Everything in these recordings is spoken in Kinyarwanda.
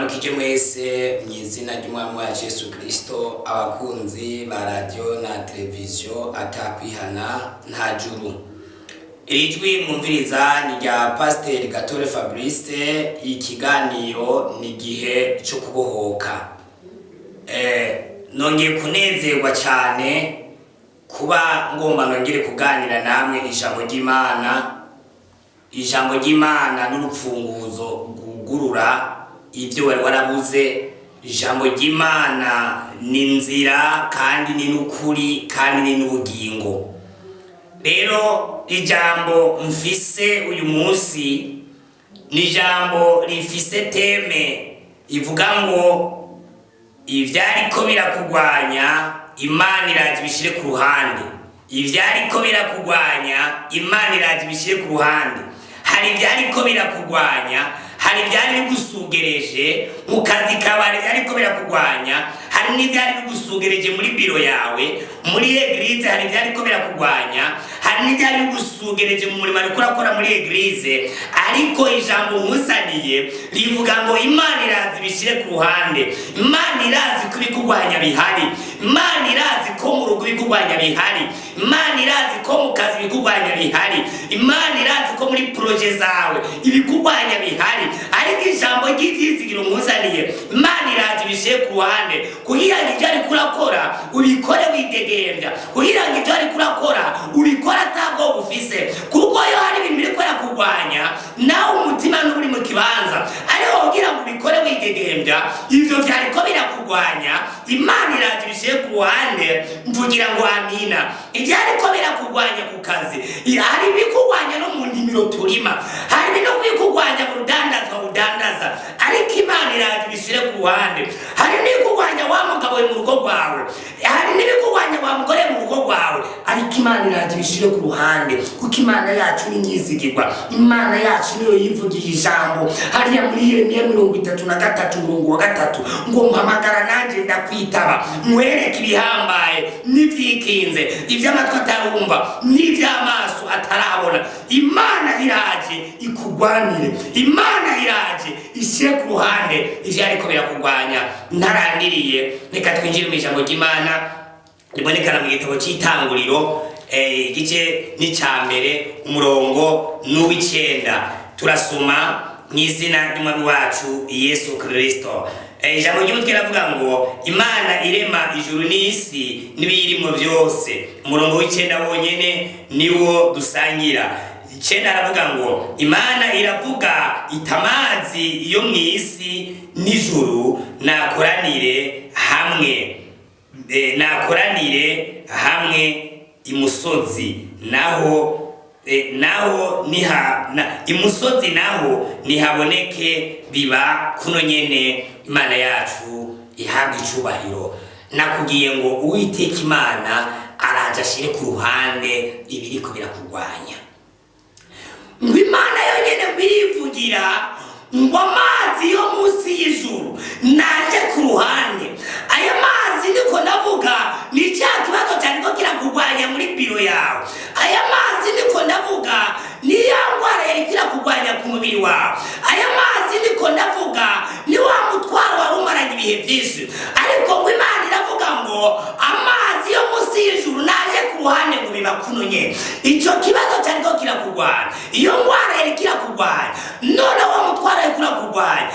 ndabaramukije mwese mw'izina ry'umwami wacu Yesu Kristo, abakunzi ba radio na televiziyo Atakwihana Nta Juru. Iri jwi mwumviriza ni rya Pasiteri Gatore Fabrice. Ikiganiro ni igihe cyo kubohoka. Nongeye kunezerwa cyane kuba ngomba nongere kuganira namwe ijambo ry'Imana. Ijambo ry'Imana n'urupfunguzo rwugurura ibyo wari warabuze. Ijambo ry'Imana ni nzira kandi ni n'ukuri kandi ni n'ubugingo. Rero ijambo mfise uyu munsi ni ijambo rifise teme ivuga ngo ivyariko birakugwanya Imana iraje bishire ku ruhande. Ivyariko birakugwanya Imana iraje bishire ku ruhande. Hari ivyariko birakugwanya, hari ivyari bigusugereje mu kazi kawe, ivyariko birakugwanya, hari n'ivyari bigusugereje muri biro yawe, muri eglise hari ivyariko birakugwanya, hari n'ivyari bigusugereje mu murimo ariko urakora muri eglise. Ariko ijambo nkusaniye rivuga ngo Imana irazi bishire ku ruhande. Imana irazi ko ibikugwanya bihari. Imana irazi ko mu rugo ibikugwanya bihari. Imana irazi ko mu kazi ibikugwanya bihari. Imana irazi ko muri proje zawe ibikugwanya bihari. Ariko ijambo ry'ivyizigiro nkusaniye, Imana irazi bishire ku ruhande kugira ngo ibyo ariko urakora ubikore widegembya, kugira ngo ibyo ariko urakora ubikora atabwo bufise, kuko yo hari ibintu biriko birakugwanya nawe umutima n'uri mu kibanza, ariho kugira ngo ubikore widegembya. Ivyo vyariko birakugwanya Imana iraje bishire ku ruhande. Mvugira ngo amina. Ivyariko birakugwanya ku kazi, hari ibikugwanya no mu ndimiro turima, hari no kubikugwanya mu rudandaza udandaza, ariko Imana iraje bishire ku ruhande. Hari n'ibikugwanya wa mugabo mu rugo rwawe, hari n'ibikugwanya wa mugore mu rugo rwawe, ariko Imana iraje bishire ku ruhande, kuko Imana yacu ni nyizigirwa. Imana yacu niyo yivugiye ijambo hariya muri Yeremiya 33:3 ngo mpamagara nanje ndakwitaba, mwereke ibihambaye n'ivyikinze, ivy'amatwi atarumva n'ivy'amaso atarabona. Imana iraje ikugwanire, Imana iraje ishire ku ruhande ivyariko birakugwanya. Ntarandiriye, reka twinjire mu ijambo ry'Imana ribonekana mu gitabo cy'Itanguriro igice ni ca mbere umurongo n'uw'icenda. Turasoma mw'izina ry'umwami wacu Yesu Kristo. Ijambo ry'Imana riravuga ngo Imana irema ijuru n'isi n'ibiyirimo byose. Umurongo w'icenda wonyene niwo dusangira. Icenda aravuga ngo Imana iravuga itamazi yo mw'isi n'ijuru nakoranire hamwe. Nakoranire hamwe imusozi imusozi naho nihaboneke biba kuno nyene. Imana yacu ihabwa icubahiro. Nakubwiye ngo Uwiteka Imana araje ashire ku ruhande ibiriko birakugwanya. Ngo Imana yonyene birivugira ngo amazi yo munsi y'ijuru naje ku ruhande. Aya mazi niko ndavuga ni cya kibazo cyariko kirakugwanya muri biro yawe. Aya mazi niko ndavuga ni ya ngwara yariko irakugwanya ku mubiri wawe. Aya mazi niko ndavuga ni wa mutwaro wari umaranye ibihe byinshi, ariko ngo Imana iravuga ngo amazi yo munsi y'ijuru naje ku ruhande ngo biba kuno nyene. Ico kibazo cyariko kirakugwanya, iyo ngwara yariko irakugwanya, none wa mutwaro yariko irakugwanya,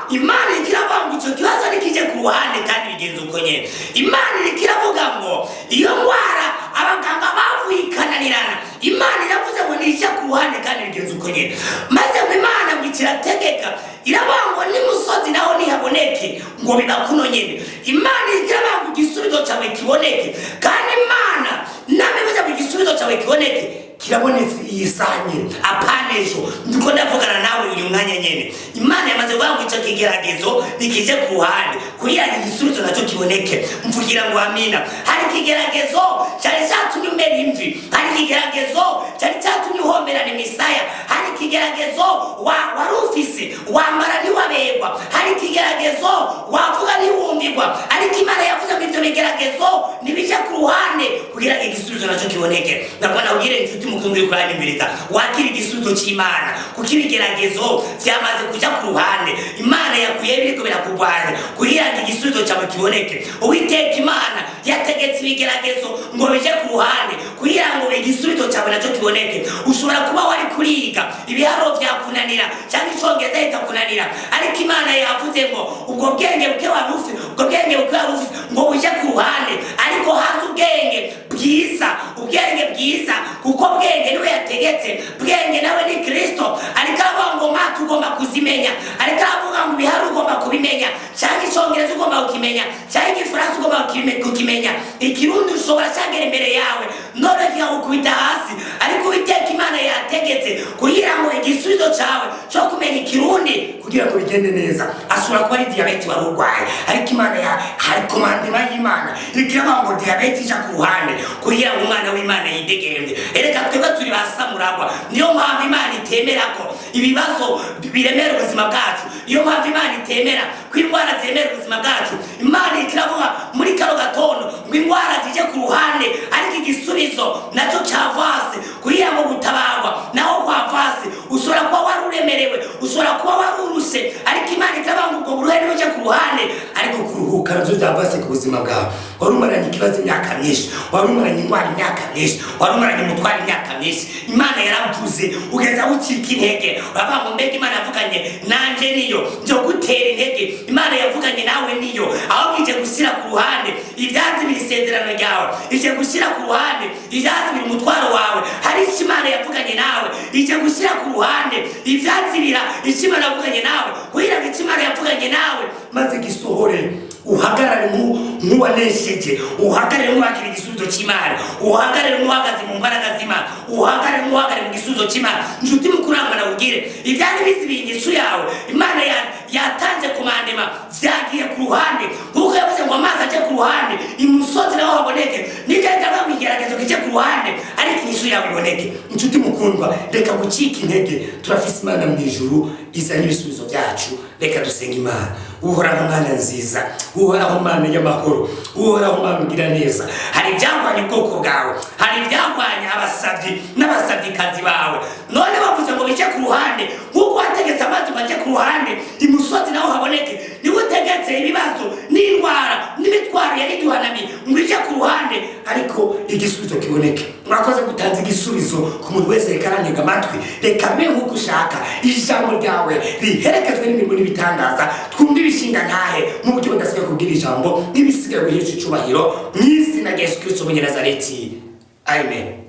Imana ikiravuga ngo ico kibazo nikije ku ruhande kandi bigenze uko nyene. Imana ikiravuga ngo iyo ngwara abaganga bavuye ikananirana, Imana iravuze ngo nisha ku ruhande kandi bigenze uko nyene. Maze ngo Imana ikirategeka iravuga ngo n'imusozi naho nihaboneke ngo biba kuno nyene. Imana ikiravuga ngo igisubizo cyawe kiboneke, kandi Imana namibuza ngo igisubizo cyawe kiboneke kirabonetse iyi sanyire apanejo. Ndiko ndavugana nawe uyu mwanya nyene. Imana yamaze kuvuga ngo ico kigeragezo nikije ku ruhande kugira ngo igisubizo naco kiboneke. Mvugira ngo amina. Hari kigeragezo cyari cyatumye umera imvi, hari kigeragezo cyari cyatumye uhomberana imisaya, hari kigeragezo wari ufise wamara ntiwabegwa, hari kigeragezo wavuga ntiwumvigwa, ariko Imana yavuze ngo ivyo bigeragezo nibije ku ruhande kugira ngo igisubizo naco kiboneke. Ndabona ubwire inshuti mukunzi uri kuranyumviriza, wakira igisubizo cy'Imana, kuko ibigeragezo byamaze kujya ku ruhande. Imana yakuye biriko birakurwanya kugira ngo igisubizo cyawe kiboneke. Uwiteka Imana yategetse ibigeragezo ngo bije ku ruhande kugira ngo igisubizo cyawe nacyo kiboneke. Ushobora kuba wari kuriga ibiharuro byakunanira cyangwa icyongereza kikakunanira, ariko Imana yavuze ngo ubwo bwenge bwe wari ufite, ubwo bwenge bwe wari ufite ngo buje ku ruhande, ariko haza ubwenge bwiza, ubwenge bwiza, kuko bwenge niwe yategetse. Bwenge nawe ni Kristo. Ariko avuga ngo mata ugomba kuzimenya, ariko avuga ngo ibiharuro ugomba kubimenya, cyangwa icyongereza ugomba kukimenya, cyangwa igifaransa ugomba kukimenya, ikirundi ushobora cyagera imbere yawe none kikagukubita hasi. Ariko Uwiteka Imana yategetse kugira ngo igisubizo cyawe cyo kumenya ikirundi kugira ngo bigende neza. Ashobora kuba ari diyabete wari urwaye, ariko Imana hari komandema y'Imana ikiravuga ngo diyabete ija ku ruhande kugira ngo umwana w'Imana yidegembye. Ereka twebwe turi basamuragwa, niyo mpamvu Imana itemera ko ibibazo biremera ubuzima bwacu, niyo mpamvu Imana itemera ko indwara zemera ubuzima bwacu. Imana ikiravuga muri karo gatondo ngo indwara zije ku ruhande, ariko igisubizo nacyo cyavase kugira ngo gutabarwa. Naho kwa vase ushobora kuba wari uremerewe, ushobora kuba wari uruse, ariko Imana ikiravuga ngo ubwo buruhe nibuje ku ruhande, ariko kuruhuka nabyo byavase ku buzima bwawe. Wari umaranye ikibazo imyaka myinshi, wari umaranye indwara imyaka myinshi, wari umaranye umutwaro imyaka myinshi, Imana yaravuze ugeza ucika intege. Uravuga ngo mbega Imana yavuganye nanje niyo njo gutera intege. Imana yavuganye nawe niyo, aho bije gushyira ku ruhande ibyazi biri isezerano ryawe, ije gushyira ku ruhande ibyazi biri umutwaro wawe. Hari icyo Imana yavuganye nawe, ije gushyira ku ruhande ibyazi bira icyo Imana yavuganye nawe, kugira ngo icyo Imana yavuganye nawe maze gisohore. Uhagarare nk'uwanesheje, uhagarare nk'uwakira igisubizo cy'Imana, uhagarare nk'uhagaze mu mbaraga z'Imana, uhagarare nk'uhagarare mu gisubizo cy'Imana. Inshuti mukuru wanjye nawubwire, ibyari bizibiye ingeso yawe Imana yatanze komandema byagiye ku ruhande, kuko yavuze ngo amazi ajye ku ruhande, imusozi naho haboneke, n'igenda bamwigeragezo kijye ku ruhande, ariko ingeso yawe iboneke. Inshuti mukundwa, reka gucika intege, turafise Imana mu ijuru izanye ibisubizo byacu. Reka dusenga Imana. Uhoraho Mana nziza, uhoraho Mana y'amahoro, uhoraho Mana ugira neza. Hari ibyagwanya ubwoko bwawe, hari ibyagwanya abasabyi n'abasabyikazi bawe, none bavuze ngo bijye ku ruhande, nk'uko wategetse amazi bajye ku ruhande, imusozi naho haboneke. Niwe utegetse ibibazo n'indwara n'imitwaro yari duhanamiye ngo ije ku ruhande, ariko igisubizo kiboneke. Mwakoze gutanza igisubizo ku muntu wese. Reka aranyega amatwi, reka be nk'uko ushaka. Ijambo ryawe riherekejwe n'imirimo n'ibitangaza, twumve ibishinga ntahe mu buryo budasigaye kubwira ijambo n'ibisigaye guhesha icubahiro mu izina rya Yesu Kristo w'Umunyanazareti. Amen.